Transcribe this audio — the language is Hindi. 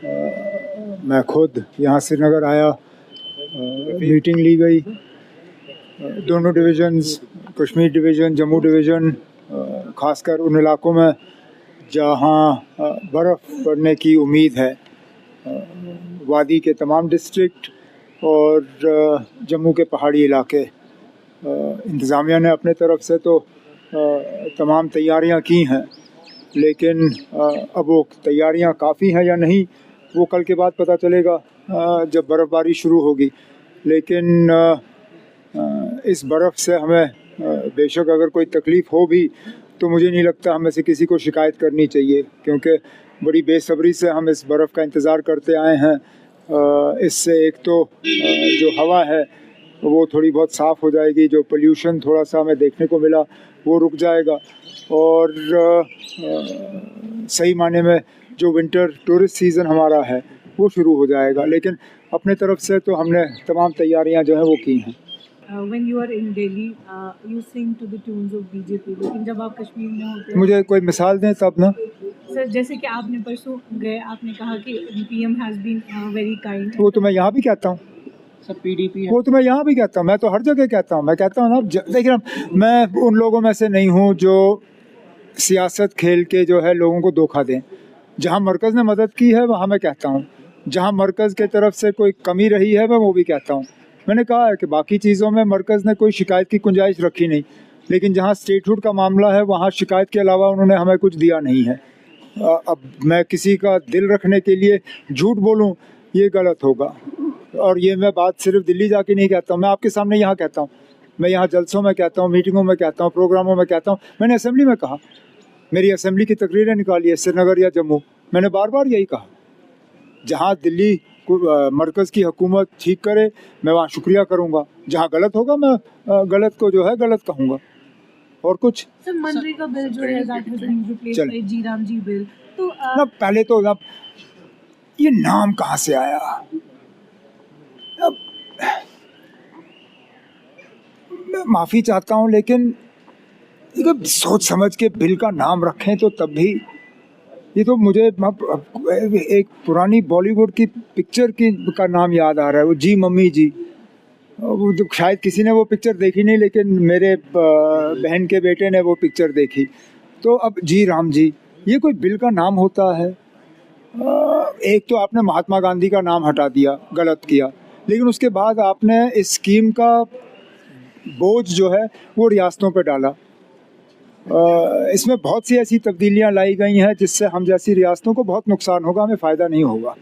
मैं खुद यहाँ श्रीनगर आया, मीटिंग ली गई। दोनों divisions, Kashmir division, Jammu division, ख़ासकर उन इलाकों में जहाँ बर्फ़ पड़ने की उम्मीद है, वादी के तमाम डिस्ट्रिक्ट और जम्मू के पहाड़ी इलाके। इंतज़ामिया ने अपने तरफ से तो तमाम तैयारियां की हैं, लेकिन अब वो तैयारियां काफ़ी हैं या नहीं वो कल के बाद पता चलेगा जब बर्फ़बारी शुरू होगी। लेकिन इस बर्फ़ से हमें बेशक अगर कोई तकलीफ़ हो भी तो मुझे नहीं लगता हमें से किसी को शिकायत करनी चाहिए, क्योंकि बड़ी बेसब्री से हम इस बर्फ़ का इंतज़ार करते आए हैं। इससे एक तो जो हवा है वो थोड़ी बहुत साफ़ हो जाएगी, जो पोल्यूशन थोड़ा सा हमें देखने को मिला वो रुक जाएगा, और सही माने में जो विंटर टूरिस्ट सीज़न हमारा है वो शुरू हो जाएगा। लेकिन अपने तरफ से तो हमने तमाम तैयारियां जो हैं वो की हैं। When you are in Delhi, you sing to the tunes of BJP, लेकिन जब आप कश्मीर में होते हैं, मुझे कोई मिसाल दें तब ना। सर जैसे कि आपने परसों गए, आपने कहा कि PM has been very kind। वो तो मैं यहाँ भी कहता हूँ, सब PDP है। वो तो मैं यहाँ भी कहता हूँ, मैं तो हर जगह कहता हूँ। मैं कहता हूँ ना, देखिए मैं उन लोगों में से नहीं हूँ जो सियासत खेल के जो है लोगों को धोखा दें। जहाँ मरकज़ ने मदद की है वहाँ मैं कहता हूँ, जहाँ मरकज़ के तरफ से कोई कमी रही है मैं वो भी कहता हूँ। मैंने कहा है कि बाकी चीज़ों में मरकज़ ने कोई शिकायत की गुंजाइश रखी नहीं, लेकिन जहाँ स्टेटहुड का मामला है वहाँ शिकायत के अलावा उन्होंने हमें कुछ दिया नहीं है। अब मैं किसी का दिल रखने के लिए झूठ बोलूँ ये गलत होगा, और ये मैं बात सिर्फ दिल्ली जाके नहीं कहता हूँ, मैं आपके सामने यहाँ कहता हूँ, मैं यहाँ जलसों में कहता हूँ, मीटिंगों में कहता हूँ, प्रोग्रामों में कहता हूँ। मैंने असेंबली में कहा, मेरी असेंबली की तकरीरें निकाली है श्रीनगर या जम्मू, मैंने बार बार यही कहा, जहाँ दिल्ली मरकज़ की हुकूमत ठीक करे मैं वहाँ शुक्रिया करूँगा, जहाँ गलत होगा मैं गलत को जो है गलत कहूँगा, और कुछ। सर मनरेगा बिल जो है that has been replaced by G Ram G bill, तो ना पहले तो अब ये नाम कहाँ से आया? अब मैं माफ़ी चाहता हूँ, लेकिन सोच समझ के बिल का नाम रखें तो तब भी। ये तो मुझे एक पुरानी बॉलीवुड की पिक्चर का नाम याद आ रहा है, वो जी मम्मी जी। वो तो शायद किसी ने वो पिक्चर देखी नहीं, लेकिन मेरे बहन के बेटे ने वो पिक्चर देखी। तो अब जी राम जी ये कोई बिल का नाम होता है? एक तो आपने महात्मा गांधी का नाम हटा दिया, गलत किया, लेकिन उसके बाद आपने इस स्कीम का बोझ जो है वो रियासतों पे डाला। इसमें बहुत सी ऐसी तब्दीलियां लाई गई हैं जिससे हम जैसी रियासतों को बहुत नुकसान होगा, हमें फ़ायदा नहीं होगा।